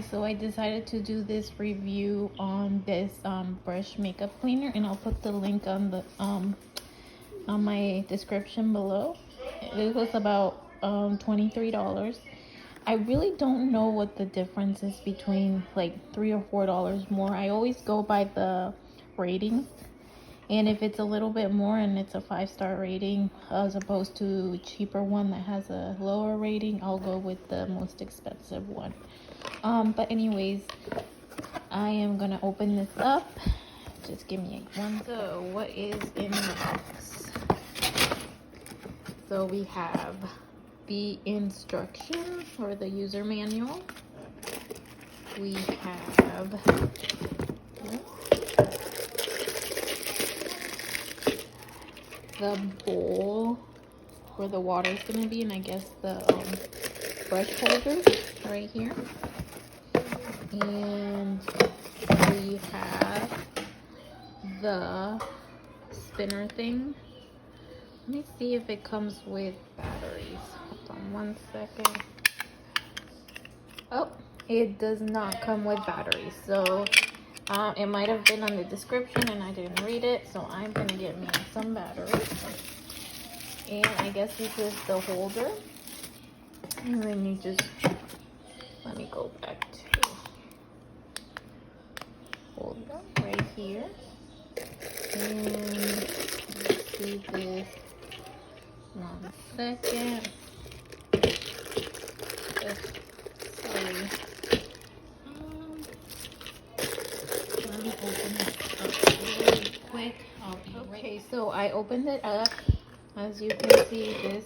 So I decided to do this review on this brush makeup cleaner, and I'll put the link on the on my description below. It was about $23. I really don't know what the difference is between like $3 or $4 more. I always go by the ratings, and if it's a little bit more and it's a 5-star rating as opposed to a cheaper one that has a lower rating, I'll go with the most expensive one. But anyways, I am gonna open this up. Just give me one. So what is in the box? So we have the instructions or the user manual. We have the bowl where the water is going to be, and I guess the brush holder right here. And we have the spinner thing. Let me see if it comes with batteries. Hold on one second. Oh, it does not come with batteries. So it might have been on the description and I didn't read it. So I'm going to get me some batteries. And I guess this is the holder. And then you just, let me go back to holder right here. And let's see this. 1 second. Sorry. Let me open this up really quick. Okay, so I opened it up. As you can see, this is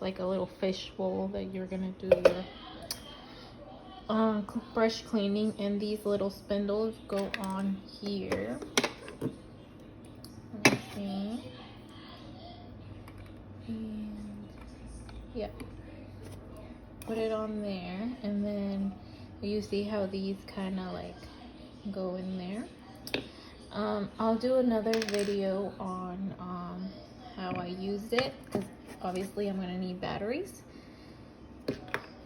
like a little fish bowl that you're gonna do your brush cleaning, and these little spindles go on here. Let me see. And yeah, put it on there, and then you see how these kind of like go in there. I'll do another video on how I used it, because obviously I'm gonna need batteries.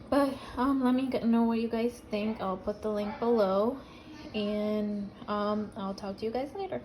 But let me know what you guys think. I'll put the link below, and I'll talk to you guys later.